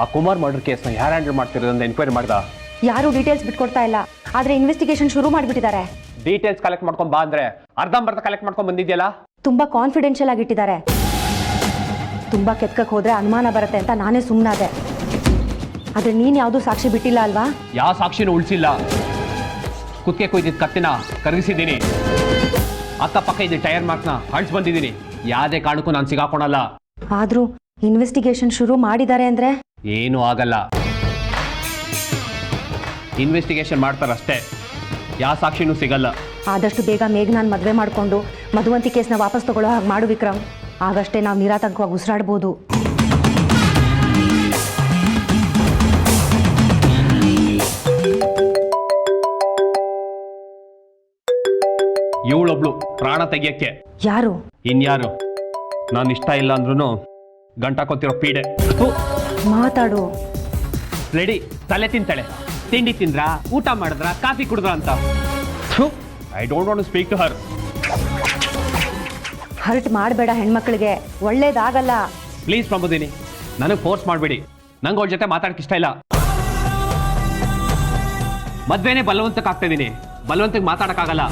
ಆ ಕುಮಾರ್ ಮರ್ಡರ್ ಕೇಸ್ನ ಯಾರು ಹ್ಯಾಂಡಲ್ ಮಾಡ್ತಿರೋದು ಅಂತ ಎನ್ಕ್ವೈರಿ ಮಾಡ್ದ? ಯಾರು ಡೀಟೇಲ್ಸ್ ಬಿಟ್ಕೊಡ್ತಾ ಇಲ್ಲ, ಆದ್ರೆ ಇನ್ವೆಸ್ಟಿಗೇಷನ್ ಶುರು ಮಾಡಿಬಿಟ್ಟಿದ್ದಾರೆ. ಡೀಟೇಲ್ಸ್ ಕಲೆಕ್ಟ್ ಮಾಡ್ಕೊಂಡ್ ಬಾ ಅಂದ್ರೆ ಅರ್ಧಂಬರ್ಧ ಕಲೆಕ್ಟ್ ಮಾಡ್ಕೊಂಡ್ ಬಂದಿದ್ಯಲ್ಲ. ತುಂಬಾ ಕಾನ್ಫಿಡೆನ್ಷಿಯಲ್ ಆಗಿಟ್ಟಿದ್ದಾರೆ. ತುಂಬಾ ಕೆತ್ಕಕ್ಕೆ ಹೋದ್ರೆ ಅನುಮಾನ ಬರುತ್ತೆ ಅಂತ ನಾನೇ ಸುಮ್ಮನಾದೆ. ಆದ್ರೆ ನೀನ್ ಯಾವ್ದು ಸಾಕ್ಷಿ ಬಿಟ್ಟಿಲ್ಲ ಅಲ್ವಾ? ಯಾವ ಸಾಕ್ಷಿನೂ ಉಳಿಸಿಲ್ಲ. ಕುತ್ತಿಗೆ ಕೊಯ್ದಿದ್ದ ಕತ್ತಿನ ಕರಗಿಸಿದ್ದೀನಿ. ಅಕ್ಕಪಕ್ಕ ಇದ್ದ ಟೈರ್ ಮಾರ್ಕ್ನ ಅಳಿಸ್ ಬಂದಿದ್ದೀನಿ. ಯಾವುದೇ ಕಾರಣಕ್ಕೂ ನಾನು ಸಿಗಾಕೊಳಲ್ಲ. ಆದ್ರೂ ಇನ್ವೆಸ್ಟಿಗೇಷನ್ ಶುರು ಮಾಡಿದ್ದಾರೆ ಅಂದ್ರೆ ಏನೂ ಆಗಲ್ಲ. ಇನ್ವೆಸ್ಟಿಗೇಷನ್ ಮಾಡ್ತಾರಷ್ಟೇ, ಯಾವ ಸಾಕ್ಷಿನೂ ಸಿಗಲ್ಲ. ಆದಷ್ಟು ಬೇಗ ಮೇಘನಾನ್ ಮದುವೆ ಮಾಡಿಕೊಂಡು ಮಧುವಂತಿ ಕೇಸ್ನ ವಾಪಸ್ ತಗೊಳ್ಳೋ ಹಾಗೆ ಮಾಡು ವಿಕ್ರಮ್. ಆಗಷ್ಟೇ ನಾವು ನಿರಾತಂಕವಾಗಿ ಉಸಿರಾಡ್ಬೋದು. ಇವಳೊಬ್ಳು ಪ್ರಾಣ ತೆಗಿಯಕ್ಕೆ. ಯಾರು? ಇನ್ಯಾರು? ನಾನು ಇಷ್ಟ ಇಲ್ಲ ಅಂದ್ರೂ ಗಂಟಾಕೊತಿರೋ ಪೀಡೆ. ಮಾತಾಡು. ರೆಡಿ ತಲೆ ತಿಂತಾಳೆ. ತಿಂಡಿ ತಿಂದ್ರ, ಊಟ ಮಾಡಿದ್ರ, ಕಾಫಿ ಕುಡಿದ್ರ ಅಂತ. I don't want to speak to her. Hurt ಮಾಡಬೇಡ ಹೆಣ್ಮಕ್ಳಿಗೆ, ಒಳ್ಳೇದಾಗಲ್ಲ. ಪ್ಲೀಸ್ ಪ್ರಮೋದಿನಿ, ನನಗೆ ಫೋರ್ಸ್ ಮಾಡಬೇಡಿ. ನಂಗೆ ಅವ್ಳ ಜೊತೆ ಮಾತಾಡಕ್ಕೆ ಇಷ್ಟ ಇಲ್ಲ. ಮದ್ವೆನೇ ಬಲವಂತಕ್ಕೆ ಆಗ್ತಾ ಇದ್ದೀನಿ, ಬಲವಂತಕ್ಕೆ ಮಾತಾಡಕ್ಕಾಗಲ್ಲ.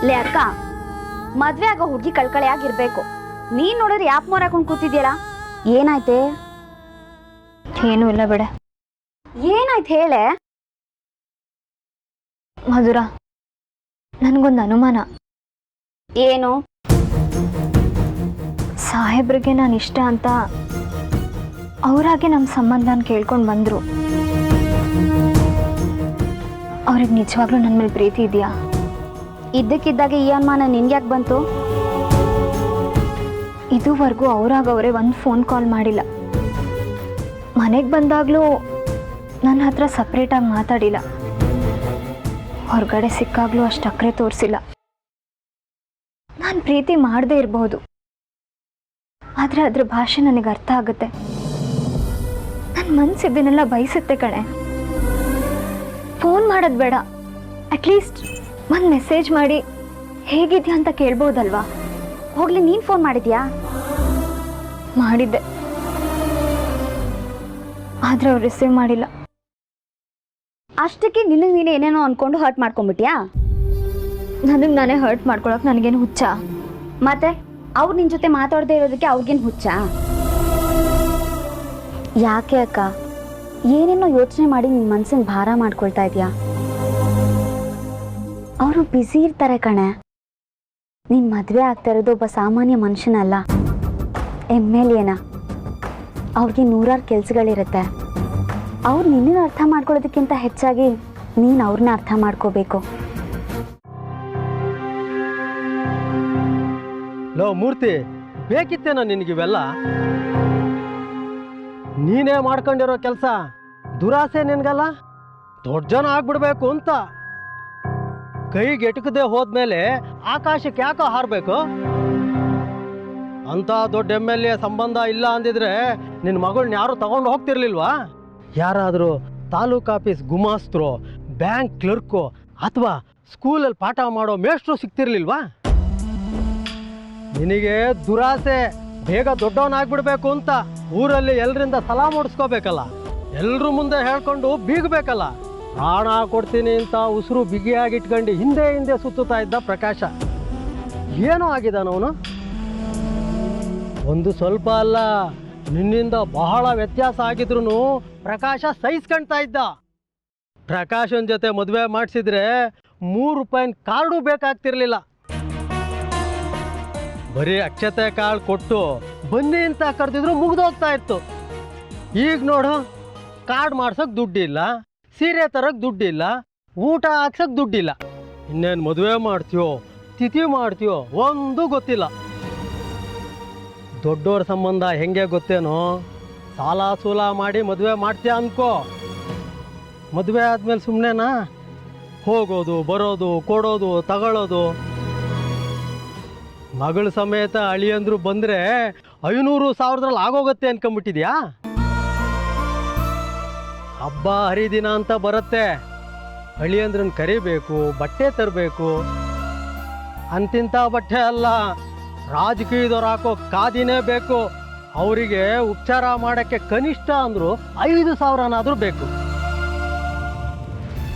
ಲೇ ಅಕ್ಕ, ಮದ್ವೆ ಆಗೋ ಹುಡುಗಿ ಕಳ್ಕಳೆಯಾಗಿರ್ಬೇಕು. ನೀನ್ ನೋಡಿದ್ರೆ ಯಾಕೆ ಮೋರ್ ಹಾಕೊಂಡು ಕೂತಿದ್ಯಲ್ಲ, ಏನಾಯ್ತೆ? ಏನೂ ಇಲ್ಲ ಬಿಡ. ಏನಾಯ್ತು ಹೇಳೆ? ಮಧುರ, ನನಗೊಂದು ಅನುಮಾನ. ಏನು? ಸಾಹೇಬ್ರಿಗೆ ನಾನು ಇಷ್ಟ ಅಂತ ಅವರಾಗೆ ನಮ್ಮ ಸಂಬಂಧನ ಕೇಳ್ಕೊಂಡು ಬಂದರು. ಅವ್ರಿಗೆ ನಿಜವಾಗ್ಲೂ ನನ್ನ ಮೇಲೆ ಪ್ರೀತಿ ಇದೆಯಾ? ಇದ್ದಕ್ಕಿದ್ದಾಗೆ ಈ ಅನುಮಾನ ನಿನ್ಗ್ಯಾಕೆ ಬಂತು? ಇದುವರೆಗೂ ಅವರಾಗವರೇ ಒಂದು ಫೋನ್ ಕಾಲ್ ಮಾಡಿಲ್ಲ. ಮನೆಗೆ ಬಂದಾಗಲೂ ನನ್ನ ಹತ್ರ ಸಪ್ರೇಟಾಗಿ ಮಾತಾಡಿಲ್ಲ. ಹೊರಗಡೆ ಸಿಕ್ಕಾಗಲೂ ಅಷ್ಟು ಅಕ್ರೆ ತೋರಿಸಿಲ್ಲ. ನಾನು ಪ್ರೀತಿ ಮಾಡದೇ ಇರಬಹುದು, ಆದರೆ ಅದ್ರ ಭಾಷೆ ನನಗೆ ಅರ್ಥ ಆಗುತ್ತೆ. ನನ್ನ ಮನಸ್ಸಿದ್ದನ್ನೆಲ್ಲ ಬಯಸುತ್ತೆ ಕಣೆ. ಫೋನ್ ಮಾಡೋದು ಬೇಡ, ಅಟ್ಲೀಸ್ಟ್ ಒಂದು ಮೆಸೇಜ್ ಮಾಡಿ ಹೇಗಿದ್ಯಾ ಅಂತ ಕೇಳ್ಬೋದಲ್ವಾ? ಹೋಗ್ಲಿ, ನೀನ್ ಫೋನ್ ಮಾಡಿದ್ಯಾ? ಮಾಡಿದ್ದೆ, ಆದ್ರೆ ಅವ್ರು ರಿಸೀವ್ ಮಾಡಿಲ್ಲ. ಅಷ್ಟಕ್ಕೆ ನಿನಗೆ ನೀನು ಏನೇನೋ ಅನ್ಕೊಂಡು ಹರ್ಟ್ ಮಾಡ್ಕೊಂಡ್ಬಿಟ್ಯಾ? ನನಗೆ ನಾನೇ ಹರ್ಟ್ ಮಾಡ್ಕೊಳಕ್ ನನಗೇನು ಹುಚ್ಚ? ಮತ್ತೆ ಅವ್ರು ನಿನ್ ಜೊತೆ ಮಾತಾಡದೇ ಇರೋದಕ್ಕೆ ಅವ್ರಿಗೇನು ಹುಚ್ಚ? ಯಾಕೆ ಅಕ್ಕ ಏನೇನೋ ಯೋಚನೆ ಮಾಡಿ ನಿನ್ ಮನ್ಸಿನ ಭಾರ ಮಾಡ್ಕೊಳ್ತಾ ಇದೀಯಾ? ಅವರು ಬ್ಯುಸಿ ಇರ್ತಾರೆ ಕಣೆ. ನೀನ್ ಮದ್ವೆ ಆಗ್ತಾ ಇರೋದು ಒಬ್ಬ ಸಾಮಾನ್ಯ ಮನುಷ್ಯನಲ್ಲ, MLAನ. ಅವ್ರಿಗೆ ನೂರಾರು ಕೆಲ್ಸಗಳಿರುತ್ತೆ. ಅವ್ರು ನಿನ್ನನ್ನು ಅರ್ಥ ಮಾಡ್ಕೊಳ್ಳೋದಕ್ಕಿಂತ ಹೆಚ್ಚಾಗಿ ನೀನು ಅವ್ರನ್ನ ಅರ್ಥ ಮಾಡ್ಕೋಬೇಕು. ಲೋ ಮೂರ್ತಿ, ಬೇಕಿತ್ತೇನೋ ನಿನಗಿವೆಲ್ಲ? ನೀನೇ ಮಾಡ್ಕೊಂಡಿರೋ ಕೆಲಸ ದುರಾಸೆ ನಿನ್ಗಲ್ಲ? ದೊಡ್ಡ ಜನ ಆಗ್ಬಿಡ್ಬೇಕು ಅಂತ. ಕೈಗೆ ಎಟಕದೆ ಹೋದ್ಮೇಲೆ ಆಕಾಶಕ್ಕೆ ಯಾಕೋ ಹಾರಬೇಕು? ಅಂತ ದೊಡ್ಡ MLA ಸಂಬಂಧ ಇಲ್ಲ ಅಂದಿದ್ರೆ ನಿನ್ನ ಮಗಳನ್ನ ಯಾರು ತಗೊಂಡು ಹೋಗ್ತಿರ್ಲಿಲ್ವಾ? ಯಾರಾದರೂ ತಾಲೂಕು ಆಫೀಸ್ ಗುಮಾಸ್ತರು, ಬ್ಯಾಂಕ್ ಕ್ಲರ್ಕು ಅಥವಾ ಸ್ಕೂಲಲ್ಲಿ ಪಾಠ ಮಾಡೋ ಮೇಷ್ಟ್ರು ಸಿಗ್ತಿರ್ಲಿಲ್ವಾ? ನಿನಗೆ ದುರಾಸೆ ಬೇಗ ದೊಡ್ಡವನಾಗ್ಬಿಡ್ಬೇಕು ಅಂತ ಊರಲ್ಲಿ ಎಲ್ಲರಿಂದ ಸಲಾ ಮಾಡಿಸ್ಕೋಬೇಕಲ್ಲ, ಎಲ್ರ ಮುಂದೆ ಹೇಳ್ಕೊಂಡು ಬೀಗಬೇಕಲ್ಲ. ಪ್ರಾಣ ಕೊಡ್ತೀನಿ ಅಂತ ಉಸಿರು ಬಿಗಿಯಾಗಿಟ್ಕೊಂಡು ಹಿಂದೆ ಹಿಂದೆ ಸುತ್ತುತ್ತಾ ಇದ್ದ ಪ್ರಕಾಶ ಏನೋ ಆಗಿದ್ದಾನವನು. ಒಂದು ಸ್ವಲ್ಪ ಅಲ್ಲ, ನಿನ್ನಿಂದ ಬಹಳ ವ್ಯತ್ಯಾಸ ಆಗಿದ್ರು ಪ್ರಕಾಶ ಸಹಿಸ್ಕೊಳ್ತಾ ಇದ್ದ. ಪ್ರಕಾಶನ್ ಜೊತೆ ಮದುವೆ ಮಾಡಿಸಿದ್ರೆ ₹3 ಕಾರ್ಡು ಬೇಕಾಗ್ತಿರ್ಲಿಲ್ಲ. ಬರೀ ಅಕ್ಷತೆ ಕಾಳು ಕೊಟ್ಟು ಬನ್ನಿ ಅಂತ ಕರೆದಿದ್ರು ಮುಗ್ದೋಗ್ತಾ ಇತ್ತು. ಈಗ ನೋಡು, ಕಾರ್ಡ್ ಮಾಡ್ಸೋಕೆ ದುಡ್ಡಿಲ್ಲ, ಸೀರೆ ತರಕ್ಕೆ ದುಡ್ಡಿಲ್ಲ, ಊಟ ಹಾಕ್ಸೋಕೆ ದುಡ್ಡಿಲ್ಲ. ಇನ್ನೇನು ಮದುವೆ ಮಾಡ್ತೀಯೋ ತಿಥಿ ಮಾಡ್ತೀಯೋ ಒಂದು ಗೊತ್ತಿಲ್ಲ. ದೊಡ್ಡೋರ ಸಂಬಂಧ ಹೆಂಗೆ ಗೊತ್ತೇನೋ? ಸಾಲ ಸೂಲ ಮಾಡಿ ಮದುವೆ ಮಾಡ್ತೀಯ ಅನ್ಕೋ. ಮದುವೆ ಆದಮೇಲೆ ಸುಮ್ಮನೆನಾ ಹೋಗೋದು ಬರೋದು, ಕೊಡೋದು ತಗೊಳ್ಳೋದು? ಮಗಳು ಸಮೇತ ಅಳಿಯಂದ್ರು ಬಂದರೆ 500,000 ಆಗೋಗುತ್ತೆ ಅನ್ಕೊಂಬಿಟ್ಟಿದ್ಯಾ? ಹಬ್ಬ ಹರಿದಿನ ಅಂತ ಬರುತ್ತೆ, ಅಳಿಯಂದ್ರನ್ನ ಕರಿಬೇಕು, ಬಟ್ಟೆ ತರಬೇಕು. ಅಂತಿಂಥ ಬಟ್ಟೆ ಅಲ್ಲ, ರಾಜಕೀಯದವ್ರು ಹಾಕೋ ಖಾದಿನೇ ಬೇಕು. ಅವರಿಗೆ ಉಪಚಾರ ಮಾಡೋಕ್ಕೆ ಕನಿಷ್ಠ ಅಂದರೂ 5,000ನಾದರೂ ಬೇಕು.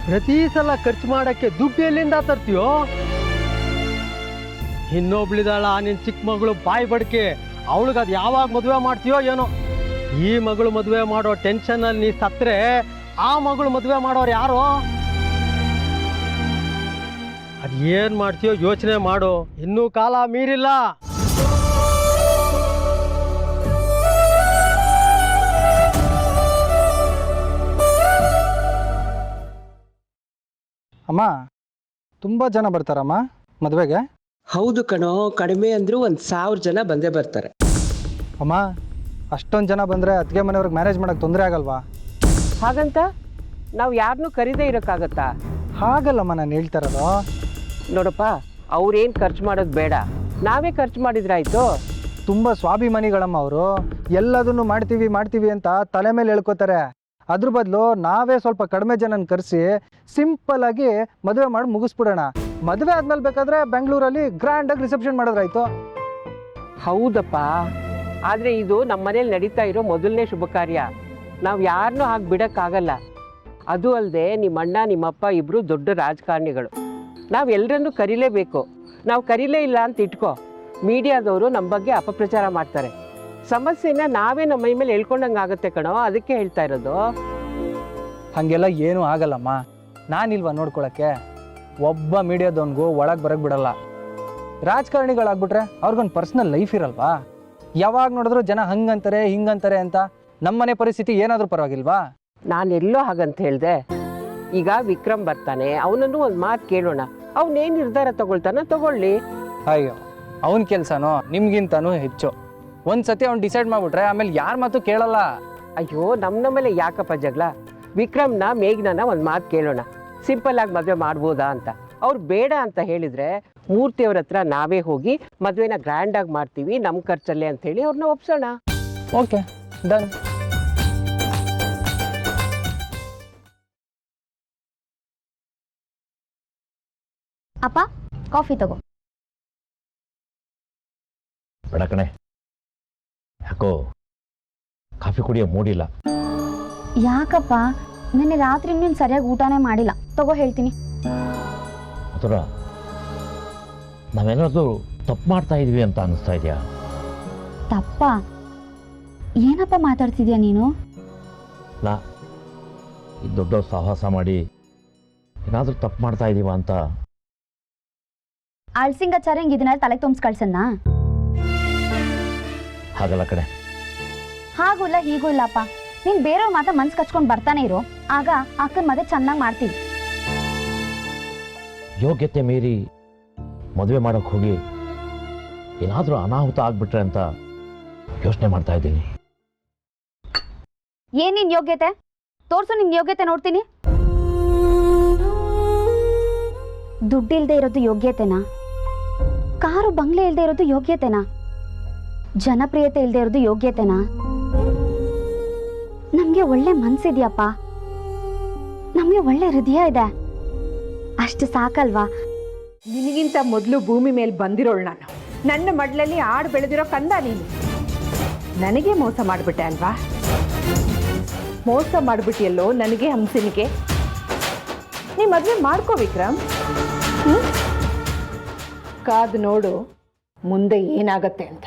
ಪ್ರತಿ ಸಲ ಖರ್ಚು ಮಾಡೋಕ್ಕೆ ದುಡ್ಡು ಎಲ್ಲಿಂದ ತರ್ತೀಯೋ? ಇನ್ನೊಬ್ಳಿದಾಳ ನಿನ್ನ ಚಿಕ್ಕ ಮಗಳು ಬಾಯಿ ಬಡ್ಕೆ, ಅವಳಿಗೆ ಅದು ಯಾವಾಗ ಮದುವೆ ಮಾಡ್ತೀಯೋ ಏನೋ. ಈ ಮಗಳು ಮದುವೆ ಮಾಡೋ ಟೆನ್ಷನಲ್ಲಿ ನೀ ಸತ್ತರೆ ಆ ಮಗಳು ಮದುವೆ ಮಾಡೋರು ಯಾರೋ? ಅದು ಏನು ಮಾಡ್ತೀಯೋ ಯೋಚನೆ ಮಾಡು, ಇನ್ನೂ ಕಾಲ ಮೀರಿಲ್ಲ. ಅಮ್ಮ, ತುಂಬ ಜನ ಬರ್ತಾರಮ್ಮ ಮದುವೆಗೆ? ಹೌದು ಕಣೋ, ಕಡಿಮೆ ಅಂದರೂ 1,000 ಜನ ಬಂದೇ ಬರ್ತಾರೆ. ಅಮ್ಮ, ಅಷ್ಟೊಂದು ಜನ ಬಂದರೆ ಅತ್ತಿಗೆ ಮನೆಯವ್ರಿಗೆ ಮ್ಯಾನೇಜ್ ಮಾಡೋಕ್ಕೆ ತೊಂದರೆ ಆಗಲ್ವಾ? ಹಾಗಂತ ನಾವು ಯಾರನ್ನೂ ಕರೀದೇ ಇರೋಕ್ಕಾಗತ್ತಾ? ಹಾಗಲ್ಲಮ್ಮ ನಾನು ಹೇಳ್ತಾ ಇರೋದು. ನೋಡಪ್ಪ, ಅವ್ರೇನು ಖರ್ಚು ಮಾಡೋದು ಬೇಡ, ನಾವೇ ಖರ್ಚು ಮಾಡಿದ್ರಾಯ್ತು. ತುಂಬ ಸ್ವಾಭಿಮಾನಿಗಳಮ್ಮ ಅವರು. ಎಲ್ಲದನ್ನು ಮಾಡ್ತೀವಿ ಅಂತ ತಲೆ ಮೇಲೆ ಹೇಳ್ಕೊತಾರೆ. ಅದ್ರ ಬದಲು ನಾವೇ ಸ್ವಲ್ಪ ಕಡಿಮೆ ಜನನ ಕರೆಸಿ ಸಿಂಪಲ್ಲಾಗಿ ಮದುವೆ ಮಾಡಿ ಮುಗಿಸ್ಬಿಡೋಣ. ಮದುವೆ ಆದ್ಮೇಲೆ ಬೇಕಾದರೆ ಬೆಂಗಳೂರಲ್ಲಿ ಗ್ರ್ಯಾಂಡಾಗಿ ರಿಸೆಪ್ಷನ್ ಮಾಡಿದ್ರಾಯ್ತು. ಹೌದಪ್ಪ, ಆದರೆ ಇದು ನಮ್ಮ ಮನೇಲಿ ನಡೀತಾ ಇರೋ ಮೊದಲನೇ ಶುಭ ಕಾರ್ಯ. ನಾವು ಯಾರನ್ನೂ ಹಾಗೆ ಬಿಡೋಕ್ಕಾಗಲ್ಲ. ಅದು ಅಲ್ಲದೆ ನಿಮ್ಮ ಅಣ್ಣ ನಿಮ್ಮಪ್ಪ ಇಬ್ಬರು ದೊಡ್ಡ ರಾಜಕಾರಣಿಗಳು. ನಾವು ಎಲ್ಲರನ್ನೂ ಕರೀಲೇಬೇಕು. ನಾವು ಕರೀಲೇ ಇಲ್ಲ ಅಂತ ಇಟ್ಕೋ, ಮೀಡಿಯಾದವರು ನಮ್ಮ ಬಗ್ಗೆ ಅಪಪ್ರಚಾರ ಮಾಡ್ತಾರೆ. ಸಮಸ್ಯೆನ ನಾವೇ ನಮ್ಮ ಮೈ ಮೇಲೆ ಹೇಳ್ಕೊಂಡಂಗೆ ಆಗುತ್ತೆ ಕಣೋ, ಅದಕ್ಕೆ ಹೇಳ್ತಾ ಇರೋದು. ಹಾಗೆಲ್ಲ ಏನೂ ಆಗಲ್ಲಮ್ಮ. ನಾನಿಲ್ವಾ ನೋಡ್ಕೊಳಕ್ಕೆ? ಒಬ್ಬ ಮೀಡಿಯಾದವನಿಗೂ ಒಳಗೆ ಬರಕ್ಕೆ ಬಿಡಲ್ಲ. ರಾಜಕಾರಣಿಗಳಾಗ್ಬಿಟ್ರೆ ಅವ್ರಿಗೊಂದು ಪರ್ಸ್ನಲ್ ಲೈಫ್ ಇರಲ್ವಾ? ಯಾವಾಗ ನೋಡಿದ್ರು ಜನ ಹಂಗಂತಾರೆ ಹಿಂಗಂತಾರೆ ಅಂತ. ನಮ್ಮನೆ ಪರಿಸ್ಥಿತಿ ಏನಾದರೂ ಪರವಾಗಿಲ್ವಾ? ನಾನೆಲ್ಲೋ ಹಾಗಂತ ಹೇಳಿದೆ. ಈಗ ವಿಕ್ರಮ್ ಬರ್ತಾನೆ, ಅವನನ್ನು ಒಂದು ಮಾತು ಕೇಳೋಣ. ಅವನೇನು ನಿರ್ಧಾರ ತಗೊಳ್ತಾನೋ ತಗೊಳ್ಳಿ. ಅಯ್ಯೋ, ಅವನ ಕೆಲಸನೋ ನಿಮ್ಗಿಂತನೂ ಹೆಚ್ಚು. ಒಂದ್ಸತಿ ಅವ್ನು ಡಿಸೈಡ್ ಮಾಡ್ಬಿಟ್ರೆ ಆಮೇಲೆ ಯಾರ ಮಾತು ಕೇಳಲ್ಲ. ಅಯ್ಯೋ, ನಮ್ಮ ಮೇಲೆ ಯಾಕಪ್ಪ ಜಗಳ? ವಿಕ್ರಮ್ನ ಮೇಘ್ನ ಒಂದು ಮಾತು ಕೇಳೋಣ, ಸಿಂಪಲ್ ಆಗಿ ಮದುವೆ ಮಾಡ್ಬೋದಾ ಅಂತ. ಅವ್ರು ಬೇಡ ಅಂತ ಹೇಳಿದರೆ ಮೂರ್ತಿಯವ್ರ ಹತ್ರ ನಾವೇ ಹೋಗಿ ಮದುವೆನ ಗ್ರ್ಯಾಂಡಾಗಿ ಮಾಡ್ತೀವಿ ನಮ್ಮ ಖರ್ಚಲ್ಲೇ ಅಂತ ಹೇಳಿ ಅವ್ರನ್ನ ಒಪ್ಸೋಣ. Okay, done. ಅಪ್ಪ, ಕಾಫಿ ತಗೋ. ಬೇಡ ಕಣೆ, ಯಾಕೋ ಕಾಫಿ ಕುಡಿಯೋ ಮೂಡಿಲ್ಲ. ಯಾಕಪ್ಪ? ನಿನ್ನೆ ರಾತ್ರಿ ನೀನು ಸರಿಯಾಗಿ ಊಟನೇ ಮಾಡಿಲ್ಲ. ತಗೋ ಹೇಳ್ತೀನಿ. ಅದರ ನಾವೇನಾದ್ರು ತಪ್ಪು ಮಾಡ್ತಾ ಇದೀವಿ ಅಂತ ಅನಿಸ್ತಾ ಇದೆಯಾ? ತಪ್ಪ? ಏನಪ್ಪ ಮಾತಾಡ್ತಿದ್ಯಾ ನೀನು? ನಾ ಈ ದೊಡ್ಡ ಸಾಹಸ ಮಾಡಿ ಏನಾದರೂ ತಪ್ಪು ಮಾಡ್ತಾ ಇದೀವ ಅಂತ. ಅಳ್ಸಿಂಗಾಚಾರ ಹಿಂಗೆ ಇದನ್ನೆಲ್ಲ ತಲೆಗೆ ತುಂಬಿಸ್ ಕಳ್ಸನ್ನ? ಹಾಗಲ್ಲ ಕಣೆ. ಹಾಗೂ ಇಲ್ಲ ಹೀಗೂ ಇಲ್ಲಪ್ಪ. ನೀನು ಬೇರೆಯವ್ರ ಮಾತ್ರ ಮನ್ಸು ಕಚ್ಕೊಂಡು ಬರ್ತಾನೆ ಇರೋ, ಆಗ ಅಕ್ಕನ ಮದುವೆ ಚೆನ್ನಾಗಿ ಮಾಡ್ತೀವಿ. ಯೋಗ್ಯತೆ ಮೀರಿ ಮದುವೆ ಮಾಡೋಕ್ಕೆ ಹೋಗಿ ಏನಾದರೂ ಅನಾಹುತ ಆಗ್ಬಿಟ್ರೆ ಅಂತ ಯೋಚನೆ ಮಾಡ್ತಾ ಇದ್ದೀನಿ. ಏನ್ ನಿನ್ ಯೋಗ್ಯತೆ? ತೋರ್ಸು ನಿನ್ ಯೋಗ್ಯತೆ ನೋಡ್ತೀನಿ. ದುಡ್ಡಿಲ್ದೆ ಇರೋದು ಯೋಗ್ಯತೆನಾ? ಕಾರು ಬಂಗ್ಲೆ ಇಲ್ದೆ ಇರೋದು ಯೋಗ್ಯತೆನಾ? ಜನಪ್ರಿಯತೆ ಇಲ್ದೆ ಇರೋದು ಯೋಗ್ಯತೆನಾ? ನಮ್ಗೆ ಒಳ್ಳೆ ಮನ್ಸಿದ್ಯಪ್ಪ, ನಮ್ಗೆ ಒಳ್ಳೆ ಹೃದಯ ಇದೆ, ಅಷ್ಟು ಸಾಕಲ್ವಾ? ನಿನಗಿಂತ ಮೊದಲು ಭೂಮಿ ಮೇಲೆ ಬಂದಿರೋಳು ನಾನು. ನನ್ನ ಮಡ್ಲಲ್ಲಿ ಆಡು ಬೆಳೆದಿರೋ ಕಂದ ನೀನು. ನನಗೆ ಮೋಸ ಮಾಡಿಬಿಟ್ಟೆ ಅಲ್ವಾ? ಮೋಸ ಮಾಡಿಬಿಟ್ಟಿಯಲ್ಲೋ ನನಗೆ, ಹಂಸಿನಿಗೆ. ನೀ ಮದುವೆ ಮಾಡ್ಕೋ ವಿಕ್ರಮ್. ಕಾದು ನೋಡು ಮುಂದೆ ಏನಾಗತ್ತೆ ಅಂತ.